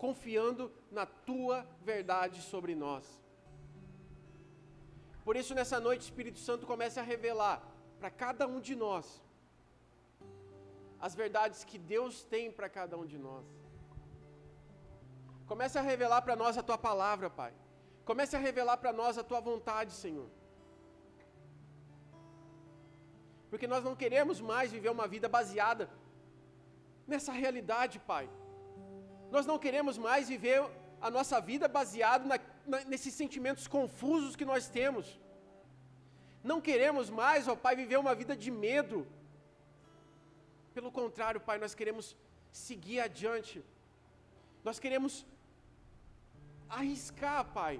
confiando na Tua verdade sobre nós. Por isso, nessa noite, o Espírito Santo começa a revelar para cada um de nós as verdades que Deus tem para cada um de nós. Comece a revelar para nós a Tua palavra, Pai. Comece a revelar para nós a Tua vontade, Senhor. Porque nós não queremos mais viver uma vida baseada nessa realidade, Pai. Nós não queremos mais viver a nossa vida baseada nesses sentimentos confusos que nós temos. Não queremos mais, ó Pai, viver uma vida de medo. Pelo contrário, Pai, nós queremos seguir adiante. Nós queremos arriscar, Pai.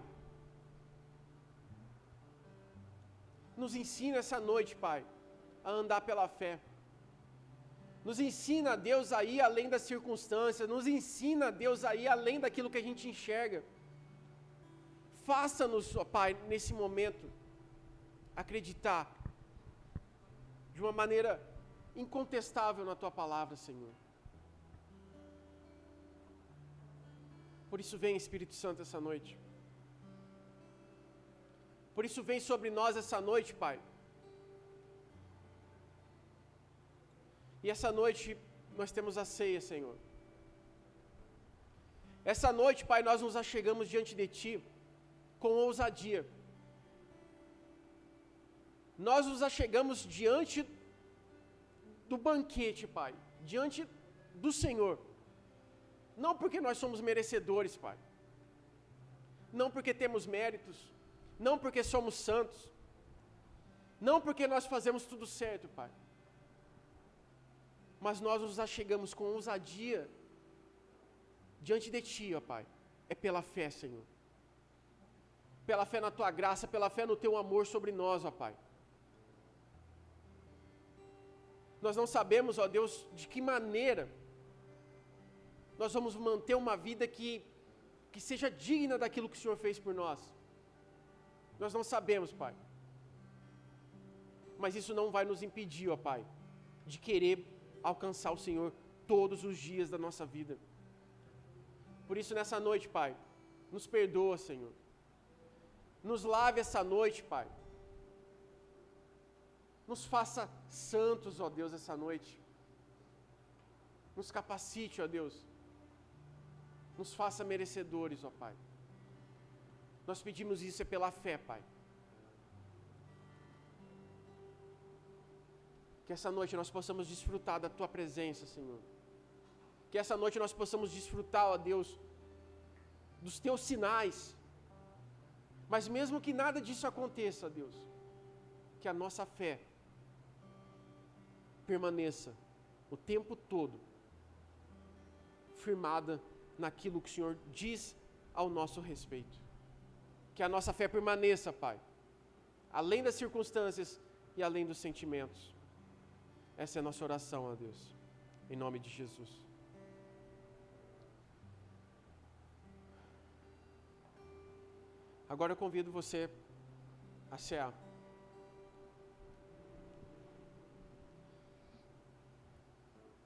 Nos ensina essa noite, Pai, a andar pela fé. Nos ensina, Deus, a ir além das circunstâncias. Nos ensina, Deus, a ir além daquilo que a gente enxerga. Faça-nos, ó Pai, nesse momento, acreditar de uma maneira incontestável na Tua palavra, Senhor. Por isso vem, Espírito Santo, essa noite. Por isso vem sobre nós essa noite, Pai. E essa noite nós temos a ceia, Senhor. Essa noite, Pai, nós nos achegamos diante de Ti com ousadia. Nós nos achegamos diante do banquete, Pai, diante do Senhor. Não porque nós somos merecedores, Pai. Não porque temos méritos. Não porque somos santos. Não porque nós fazemos tudo certo, Pai. Mas nós nos achegamos com ousadia diante de Ti, ó Pai. É pela fé, Senhor. Pela fé na Tua graça, pela fé no Teu amor sobre nós, ó Pai. Nós não sabemos, ó Deus, de que maneira nós vamos manter uma vida que seja digna daquilo que o Senhor fez por nós. Nós não sabemos, Pai. Mas isso não vai nos impedir, ó Pai, de querer alcançar o Senhor todos os dias da nossa vida. Por isso, nessa noite, Pai, nos perdoa, Senhor. Nos lave essa noite, Pai. Nos faça santos, ó Deus, essa noite. Nos capacite, ó Deus. Nos faça merecedores, ó Pai. Nós pedimos isso pela fé, Pai. Que essa noite nós possamos desfrutar da Tua presença, Senhor. Que essa noite nós possamos desfrutar, ó Deus, dos Teus sinais. Mas mesmo que nada disso aconteça, Deus, que a nossa fé permaneça o tempo todo firmada naquilo que o Senhor diz ao nosso respeito. Que a nossa fé permaneça, Pai, além das circunstâncias e além dos sentimentos. Essa é a nossa oração, ó Deus, em nome de Jesus. Agora eu convido você a cear.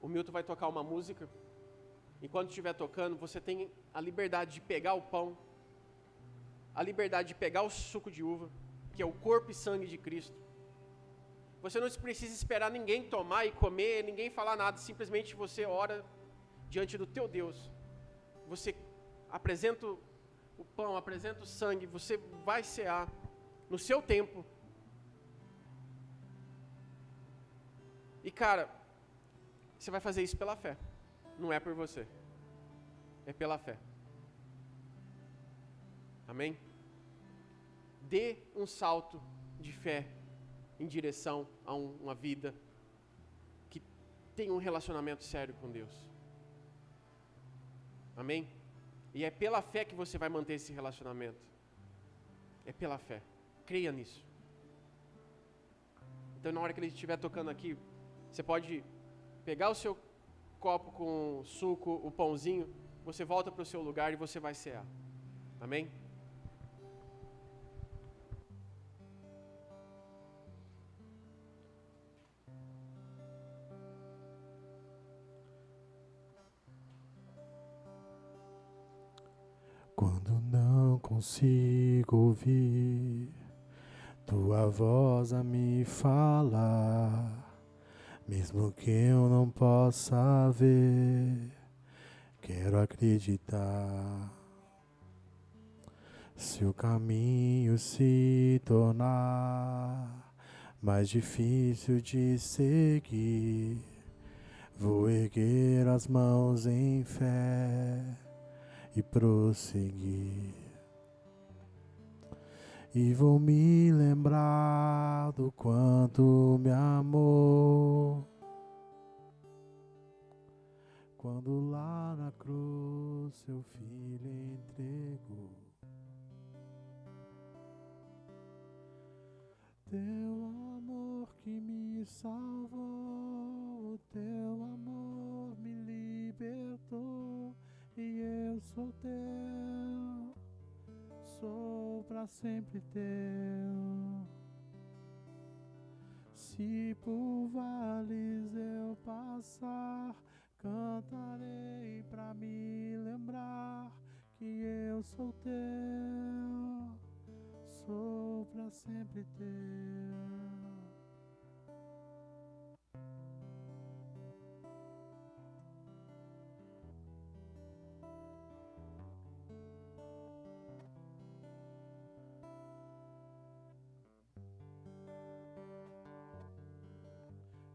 O Milton vai tocar uma música. Enquanto estiver tocando, você tem a liberdade de pegar o pão, a liberdade de pegar o suco de uva, que é o corpo e sangue de Cristo. Você não precisa esperar ninguém tomar e comer, ninguém falar nada, simplesmente você ora diante do teu Deus. Você apresenta o pão, apresenta o sangue, você vai cear no seu tempo. E cara, você vai fazer isso pela fé. Não é por você. É pela fé. Amém? Dê um salto de fé em direção a uma vida que tem um relacionamento sério com Deus. Amém? E é pela fé que você vai manter esse relacionamento. É pela fé. Creia nisso. Então, na hora que ele estiver tocando aqui, você pode pegar o seu copo com suco, o pãozinho, você volta para o seu lugar e você vai cear. Amém? Quando não consigo ouvir tua voz a me falar, mesmo que eu não possa ver, quero acreditar. Se o caminho se tornar mais difícil de seguir, vou erguer as mãos em fé e prosseguir. E vou me lembrar do quanto me amou, quando lá na cruz seu filho entregou. Teu amor que me salvou, teu amor me libertou, e eu sou teu, sou pra sempre teu. Se por vales eu passar, cantarei pra me lembrar que eu sou teu, sou pra sempre teu.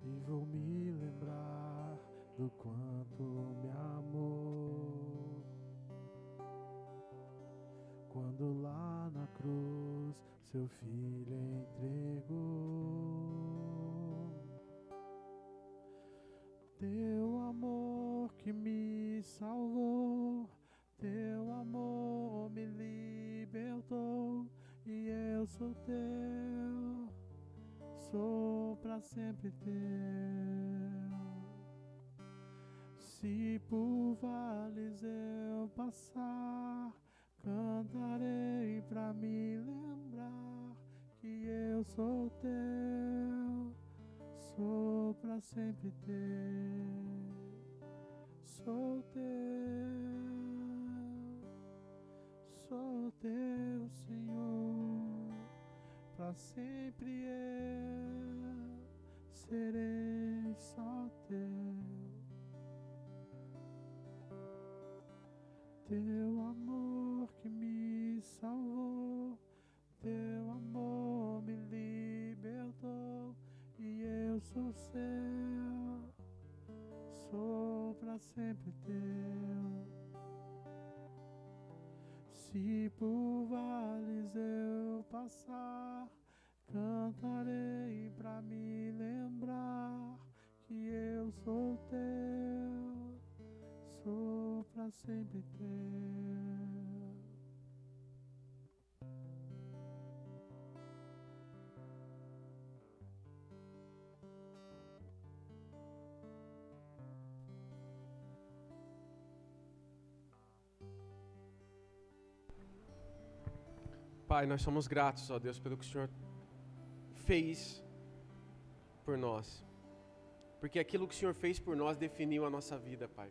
E vou me lembrar do quanto me amou, quando lá na cruz seu filho entregou. Teu amor que me salvou, teu amor me libertou, e eu sou teu, sou pra sempre teu. Se por vales eu passar, cantarei pra me lembrar que eu sou teu, sou pra sempre teu. Sou teu, Senhor, pra sempre eu serei só teu. Teu amor que me salvou, teu amor me libertou, e eu sou seu, sou pra sempre teu. Se por vales eu passar, cantarei pra me lembrar que eu sou teu, sou pra sempre teu. Pai, nós somos gratos, ó Deus, pelo que o Senhor fez por nós. Porque aquilo que o Senhor fez por nós definiu a nossa vida, Pai.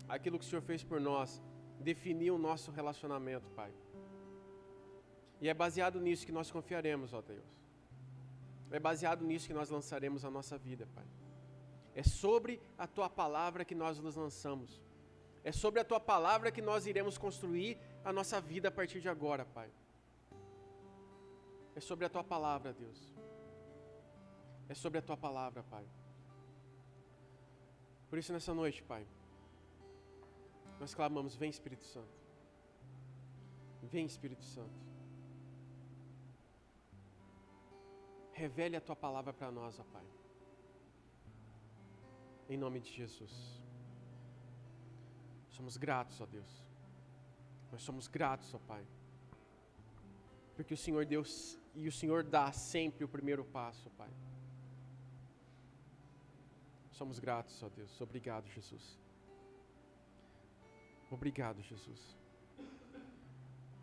Aquilo que o Senhor fez por nós definiu o nosso relacionamento, Pai. E é baseado nisso que nós confiaremos, ó Deus. É baseado nisso que nós lançaremos a nossa vida, Pai. É sobre a Tua palavra que nós nos lançamos. É sobre a Tua palavra que nós iremos construir a nossa vida a partir de agora, Pai. É sobre a Tua palavra, Deus. É sobre a Tua palavra, Pai. Por isso, nessa noite, Pai, nós clamamos, vem Espírito Santo. Vem, Espírito Santo. Revele a Tua palavra para nós, ó Pai. Em nome de Jesus. Somos gratos, ó Deus. Nós somos gratos, ó Pai. Porque o Senhor Deus e o Senhor dá sempre o primeiro passo, ó Pai. Somos gratos, ó Deus. Obrigado, Jesus. Obrigado, Jesus.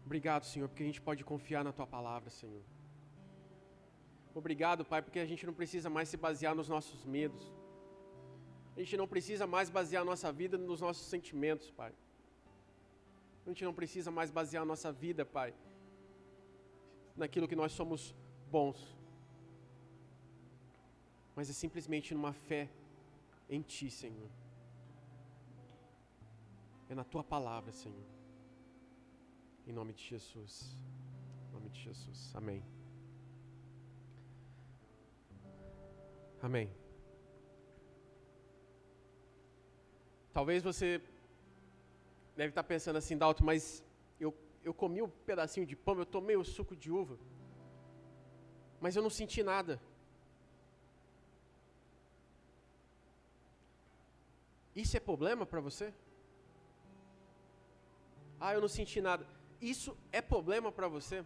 Obrigado, Senhor, porque a gente pode confiar na Tua palavra, Senhor. Obrigado, Pai, porque a gente não precisa mais se basear nos nossos medos. A gente não precisa mais basear a nossa vida nos nossos sentimentos, Pai. A gente não precisa mais basear a nossa vida, Pai, naquilo que nós somos bons. Mas é simplesmente numa fé em Ti, Senhor. É na Tua palavra, Senhor. Em nome de Jesus. Em nome de Jesus. Amém. Amém. Talvez você deve estar pensando assim, Dalton, mas eu comi um pedacinho de pão, eu tomei o suco de uva, mas eu não senti nada. Isso é problema para você? Ah, eu não senti nada. Isso é problema para você?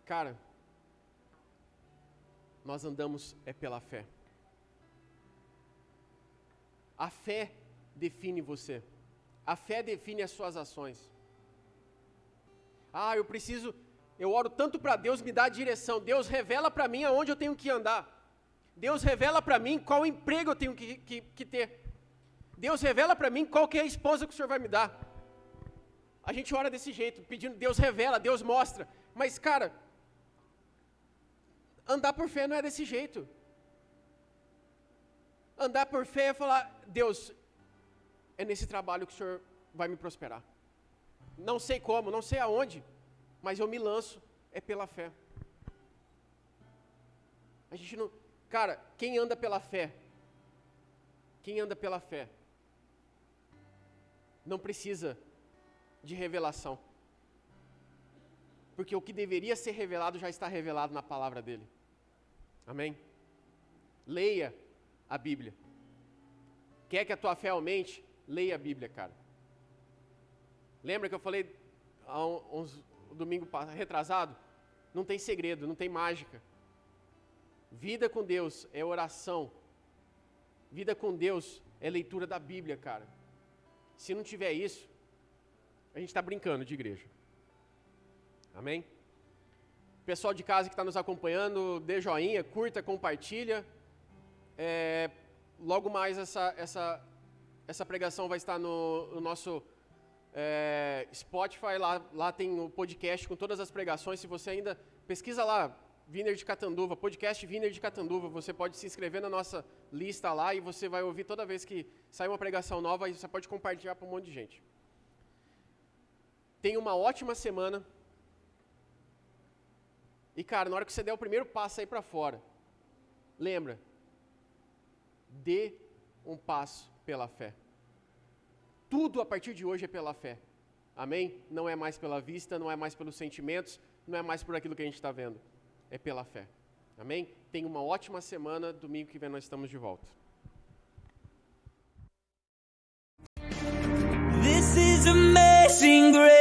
Cara, nós andamos pela fé. A fé define você. A fé define as suas ações. Ah, eu oro tanto para Deus me dar a direção. Deus revela para mim aonde eu tenho que andar. Deus revela para mim qual emprego eu tenho que ter. Deus revela para mim qual que é a esposa que o Senhor vai me dar. A gente ora desse jeito, pedindo, Deus revela, Deus mostra. Mas, cara, andar por fé não é desse jeito. Andar por fé é falar, Deus, é nesse trabalho que o Senhor vai me prosperar. Não sei como, não sei aonde, mas eu me lanço, é pela fé. A gente não... Cara, quem anda pela fé, não precisa de revelação. Porque o que deveria ser revelado já está revelado na palavra dele. Amém? Leia a Bíblia. Quer que a tua fé aumente? Leia a Bíblia, cara. Lembra que eu falei domingo retrasado? Não tem segredo, não tem mágica. Vida com Deus é oração. Vida com Deus é leitura da Bíblia, cara. Se não tiver isso, a gente está brincando de igreja. Amém? Pessoal de casa que está nos acompanhando, dê joinha, curta, compartilha. Logo mais essa pregação vai estar no nosso Spotify. Lá tem o podcast com todas as pregações. Se você ainda pesquisa lá, Vineyard de Catanduva, podcast Vineyard de Catanduva, você pode se inscrever na nossa lista lá e você vai ouvir toda vez que sair uma pregação nova e você pode compartilhar para um monte de gente. Tenha uma ótima semana. E, cara, na hora que você der o primeiro passo aí para fora, lembra, dê um passo pela fé. Tudo a partir de hoje é pela fé. Amém? Não é mais pela vista, não é mais pelos sentimentos, não é mais por aquilo que a gente está vendo. É pela fé. Amém? Tenha uma ótima semana. Domingo que vem nós estamos de volta. This is amazing grace.